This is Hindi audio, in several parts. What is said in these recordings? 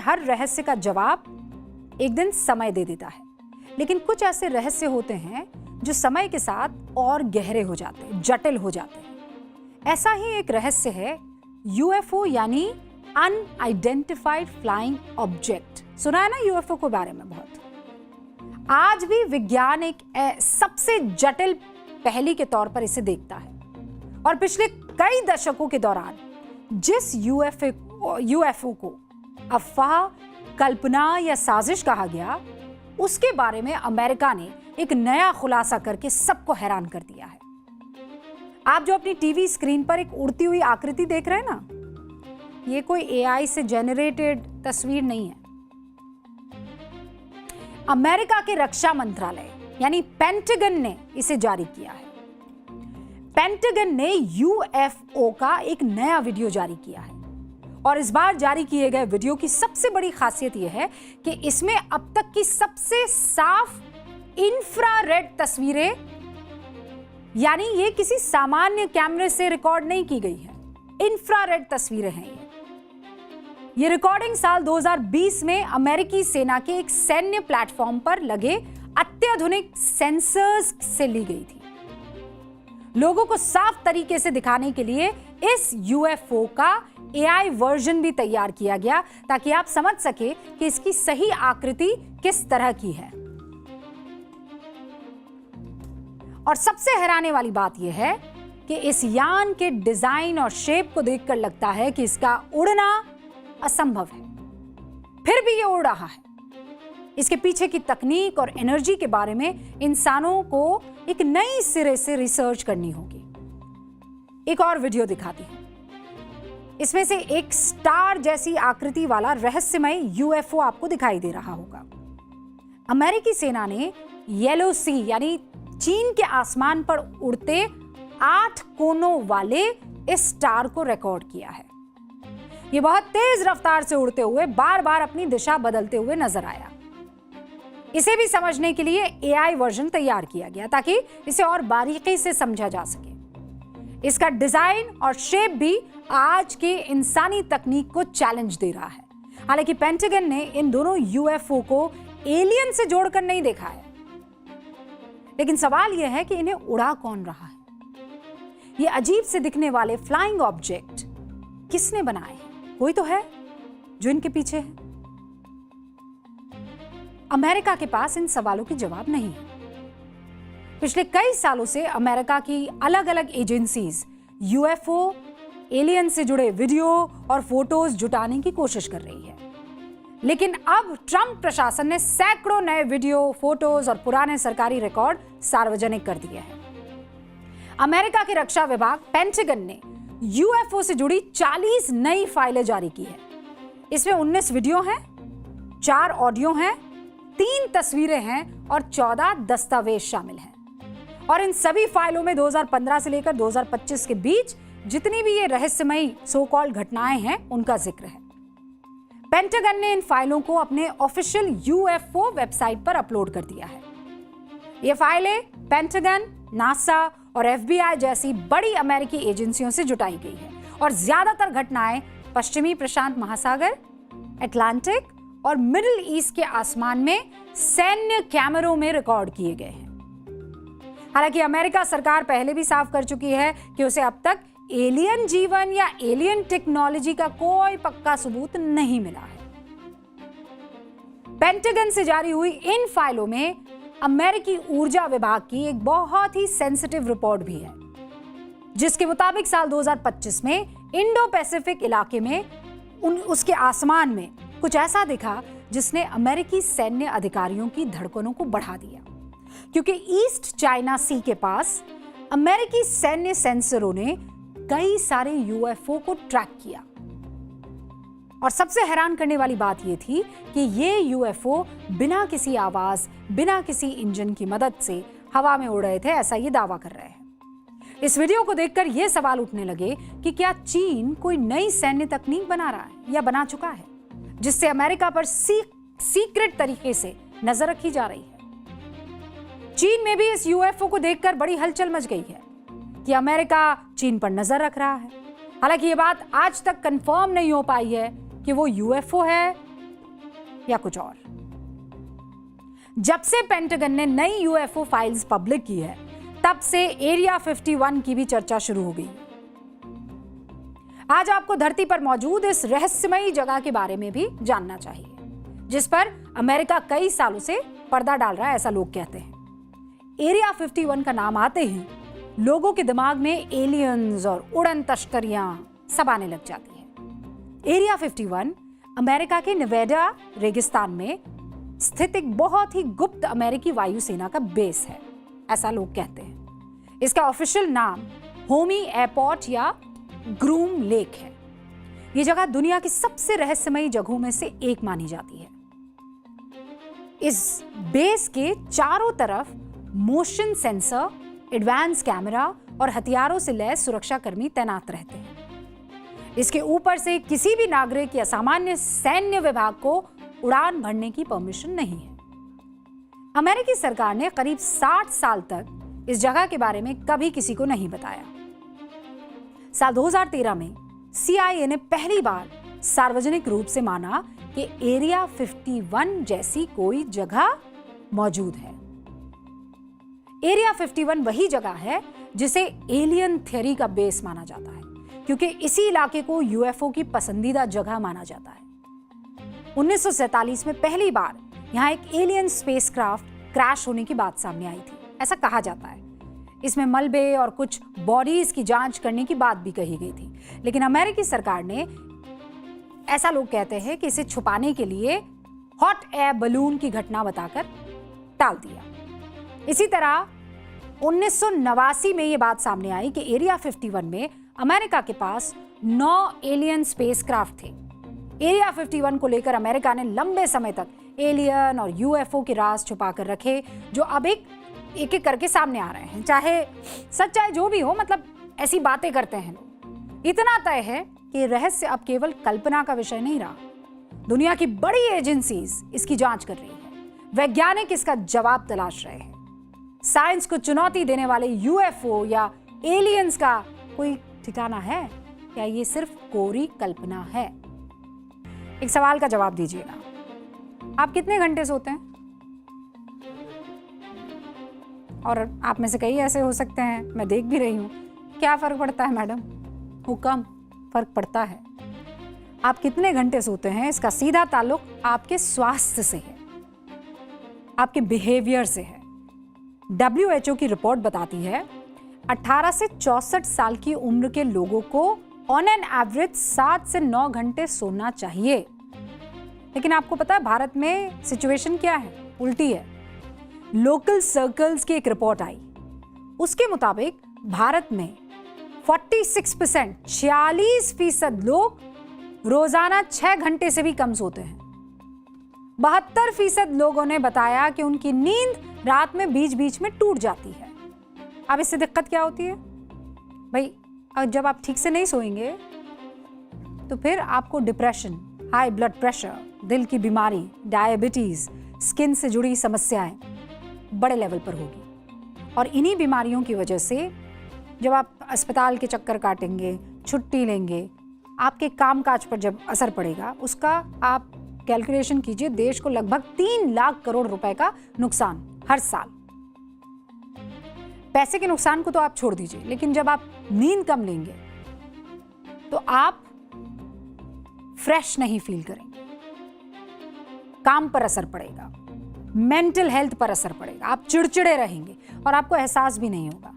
हर रहस्य का जवाब एक दिन समय दे देता है, लेकिन कुछ ऐसे रहस्य होते हैं जो समय के साथ और गहरे हो जाते हैं, जटिल हो जाते हैं। ऐसा ही एक रहस्य है यूएफओ यानी अनआइडेंटिफाइड फ्लाइंग ऑब्जेक्ट। सुना है ना यूएफओ के बारे में बहुत। आज भी विज्ञान एक सबसे जटिल पहेली के तौर पर इसे देखता है और पिछले कई दशकों के दौरान जिस यूएफओ को अफवाह, कल्पना या साजिश कहा गया, उसके बारे में अमेरिका ने एक नया खुलासा करके सबको हैरान कर दिया है। आप जो अपनी टीवी स्क्रीन पर एक उड़ती हुई आकृति देख रहे हैं ना, ये कोई एआई से जनरेटेड तस्वीर नहीं है। अमेरिका के रक्षा मंत्रालय यानी पेंटागन ने इसे जारी किया है। पेंटागन ने यूएफओ का एक नया वीडियो जारी किया है और इस बार जारी किए गए वीडियो की सबसे बड़ी खासियत यह है कि इसमें अब तक की सबसे साफ इंफ्रारेड तस्वीरें, यानी ये किसी सामान्य कैमरे से रिकॉर्ड नहीं की गई है, इंफ्रारेड तस्वीरें हैं। ये रिकॉर्डिंग साल 2020 में अमेरिकी सेना के एक सैन्य प्लेटफॉर्म पर लगे अत्याधुनिक सेंसर्स से ली गई थी। लोगों को साफ तरीके से दिखाने के लिए इस यूएफओ का एआई वर्जन भी तैयार किया गया ताकि आप समझ सके कि इसकी सही आकृति किस तरह की है। और सबसे हैरानी वाली बात यह है कि इस यान के डिजाइन और शेप को देखकर लगता है कि इसका उड़ना असंभव है, फिर भी ये उड़ रहा है। इसके पीछे की तकनीक और एनर्जी के बारे में इंसानों को एक नई सिरे से रिसर्च करनी होगी। एक और वीडियो दिखाती हूं। इसमें से एक स्टार जैसी आकृति वाला रहस्यमय यूएफओ आपको दिखाई दे रहा होगा। अमेरिकी सेना ने येलो सी यानी चीन के आसमान पर उड़ते 8 कोनों वाले इस स्टार को रिकॉर्ड किया है। यह बहुत तेज रफ्तार से उड़ते हुए बार बार अपनी दिशा बदलते हुए नजर आया। इसे भी समझने के लिए एआई वर्जन तैयार किया गया ताकि इसे और बारीकी से समझा जा सके। इसका डिजाइन और शेप भी आज के इंसानी तकनीक को चैलेंज दे रहा है। हालांकि पेंटागन ने इन दोनों यूएफओ को एलियन से जोड़कर नहीं देखा है, लेकिन सवाल यह है कि इन्हें उड़ा कौन रहा है। ये अजीब से दिखने वाले फ्लाइंग ऑब्जेक्ट किसने बनाए हैं? कोई तो है जो इनके पीछे है। अमेरिका के पास इन सवालों के जवाब नहीं है। पिछले कई सालों से अमेरिका की अलग अलग एजेंसीज यूएफओ, एलियन से जुड़े वीडियो और फोटोज जुटाने की कोशिश कर रही है, लेकिन अब ट्रंप प्रशासन ने सैकड़ों नए वीडियो, फोटोज और पुराने सरकारी रिकॉर्ड सार्वजनिक कर दिए हैं। अमेरिका के रक्षा विभाग पेंटागन ने यूएफओ से जुड़ी 40 नई फाइलें जारी की है। इसमें 19 वीडियो हैं, 4 ऑडियो हैं, 3 तस्वीरें हैं और 14 दस्तावेज शामिल हैं। और इन सभी फाइलों में 2015 से लेकर 2025 के बीच जितनी भी ये रहस्यमयी सो कॉल्ड घटनाएं हैं उनका जिक्र है। पेंटागन ने इन फाइलों को अपने ऑफिशियल यूएफओ वेबसाइट पर अपलोड कर दिया है। ये फाइलें पेंटागन, नासा और एफबीआई जैसी बड़ी अमेरिकी एजेंसियों से जुटाई गई है और ज्यादातर घटनाएं पश्चिमी प्रशांत महासागर, अटलांटिक और मिडिल ईस्ट के आसमान में सैन्य कैमरों में रिकॉर्ड किए गए हैं। हालांकि अमेरिका सरकार पहले भी साफ कर चुकी है कि उसे अब तक एलियन जीवन या एलियन टेक्नोलॉजी का कोई पक्का सबूत नहीं मिला है। पेंटागन से जारी हुई इन फाइलों में अमेरिकी ऊर्जा विभाग की एक बहुत ही सेंसिटिव रिपोर्ट भी है, जिसके मुताबिक साल 2025 में इंडो पैसिफिक इलाके में उसके आसमान में कुछ ऐसा दिखा जिसने अमेरिकी सैन्य अधिकारियों की धड़कनों को बढ़ा दिया, क्योंकि ईस्ट चाइना सी के पास अमेरिकी सैन्य सेंसरों ने कई सारे यूएफओ को ट्रैक किया। और सबसे हैरान करने वाली बात यह थी कि ये यूएफओ बिना किसी आवाज, बिना किसी इंजन की मदद से हवा में उड़ रहे थे, ऐसा ये दावा कर रहे हैं। इस वीडियो को देखकर यह सवाल उठने लगे कि क्या चीन कोई नई सैन्य तकनीक बना रहा है या बना चुका है, जिससे अमेरिका पर सीक्रेट तरीके से नजर रखी जा रही है। चीन में भी इस यूएफओ को देखकर बड़ी हलचल मच गई है कि अमेरिका चीन पर नजर रख रहा है। हालांकि ये बात आज तक कंफर्म नहीं हो पाई है कि वो यूएफओ है या कुछ और? जब से पेंटागन ने नई यूएफओ फाइल्स पब्लिक की है, तब से एरिया 51 की भी चर्चा शुरू हो गई। आज आपको धरती पर मौजूद इस रहस्यमयी जगह के बारे में भी जानना चाहिए, जिस पर अमेरिका कई सालों से पर्दा डाल रहा है, ऐसा लोग कहते हैं। एरिया 51 का नाम आते ही लोगों के दिमाग में एलियंस और उड़न तश्करियां सब आने लग जाती है। एरिया 51 अमेरिका के नेवाडा रेगिस्तान में स्थित एक बहुत ही गुप्त अमेरिकी वायुसेना का बेस है, ऐसा लोग कहते हैं। इसका ऑफिशियल नाम होमी एयरपोर्ट या ग्रूम लेक है। यह जगह दुनिया की सबसे रहस्यमयी जगहों में से एक मानी जाती है। इस बेस के चारों तरफ मोशन सेंसर, एडवांस कैमरा और हथियारों से लैस सुरक्षा कर्मी तैनात रहते हैं। इसके ऊपर से किसी भी नागरिक या सामान्य सैन्य विभाग को उड़ान भरने की परमिशन नहीं है। अमेरिकी सरकार ने करीब 60 साल तक इस जगह के बारे में कभी किसी को नहीं बताया। साल 2013 में CIA ने पहली बार सार्वजनिक रूप से माना कि एरिया 51 जैसी कोई जगह मौजूद है। एरिया 51 वही जगह है जिसे एलियन थ्योरी का बेस माना जाता है, क्योंकि इसी इलाके को यूएफओ की पसंदीदा जगह माना जाता है। 1947 में पहली बार यहां एक एलियन स्पेसक्राफ्ट क्रैश होने की बात सामने आई थी, ऐसा कहा जाता है। इसमें मलबे और कुछ बॉडीज की जांच करने की बात भी कही गई थी, लेकिन अमेरिकी सरकार ने, ऐसा लोग कहते हैं, कि इसे छुपाने के लिए हॉट एयर बलून की घटना बताकर टाल दिया। इसी तरह 1989 में यह बात सामने आई कि एरिया 51 में अमेरिका के पास 9 एलियन स्पेसक्राफ्ट थे। एरिया 51 को लेकर अमेरिका ने लंबे समय तक एलियन और यूएफओ के राज छुपा कर रखे, जो अब एक एक करके सामने आ रहे हैं। चाहे सच चाहे जो भी हो, मतलब ऐसी बातें करते हैं लोग। इतना तय है कि रहस्य अब केवल कल्पना का विषय नहीं रहा। दुनिया की बड़ी एजेंसीज इसकी जांच कर रही है। वैज्ञानिक इसका जवाब तलाश रहे हैं। साइंस को चुनौती देने वाले यूएफओ या एलियंस का कोई ठिकाना है, या ये सिर्फ कोरी कल्पना है? एक सवाल का जवाब दीजिएगा, आप कितने घंटे सोते हैं? और आप में से कई ऐसे हो सकते हैं, मैं देख भी रही हूं, क्या फर्क पड़ता है मैडम? हुक्म फर्क पड़ता है। आप कितने घंटे सोते हैं, इसका सीधा ताल्लुक आपके स्वास्थ्य से है, आपके बिहेवियर से है। WHO की रिपोर्ट बताती है 18 से 64 साल की उम्र के लोगों को ऑन एन एवरेज 7 से 9 घंटे सोना चाहिए। लेकिन आपको पता है भारत में सिचुएशन क्या है? उल्टी है। लोकल सर्कल्स की एक रिपोर्ट आई, उसके मुताबिक भारत में 46% लोग रोजाना 6 घंटे से भी कम सोते हैं। 72% लोगों ने बताया कि उनकी नींद रात में बीच बीच में टूट जाती है। अब इससे दिक्कत क्या होती है भाई? जब आप ठीक से नहीं सोएंगे तो फिर आपको डिप्रेशन, हाई ब्लड प्रेशर, दिल की बीमारी, डायबिटीज, स्किन से जुड़ी समस्याएं बड़े लेवल पर होगी। और इन्हीं बीमारियों की वजह से जब आप अस्पताल के चक्कर काटेंगे, छुट्टी लेंगे, आपके कामकाज पर जब असर पड़ेगा, उसका आप कैलकुलेशन कीजिए, देश को लगभग 3 लाख करोड़ रुपए का नुकसान हर साल। पैसे के नुकसान को तो आप छोड़ दीजिए, लेकिन जब आप नींद कम लेंगे तो आप फ्रेश नहीं फील करेंगे, काम पर असर पड़ेगा, मेंटल हेल्थ पर असर पड़ेगा, आप चिड़चिड़े रहेंगे और आपको एहसास भी नहीं होगा।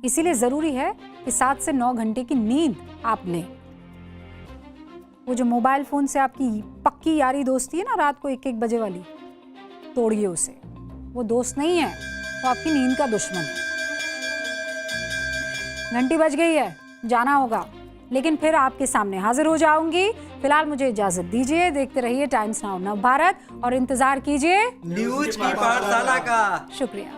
इसीलिए जरूरी है कि 7 से 9 घंटे की नींद आप लें। वो जो मोबाइल फोन से आपकी पक्की यारी दोस्ती है ना, रात को 1-1 बजे वाली, तोड़िए उसे। वो दोस्त नहीं है, वो आपकी नींद का दुश्मन है। घंटी बज गई है, जाना होगा, लेकिन फिर आपके सामने हाजिर हो जाऊंगी। फिलहाल मुझे इजाजत दीजिए। देखते रहिए टाइम्स नाउ नव भारत और इंतजार कीजिए न्यूज की पाठशाला का। शुक्रिया।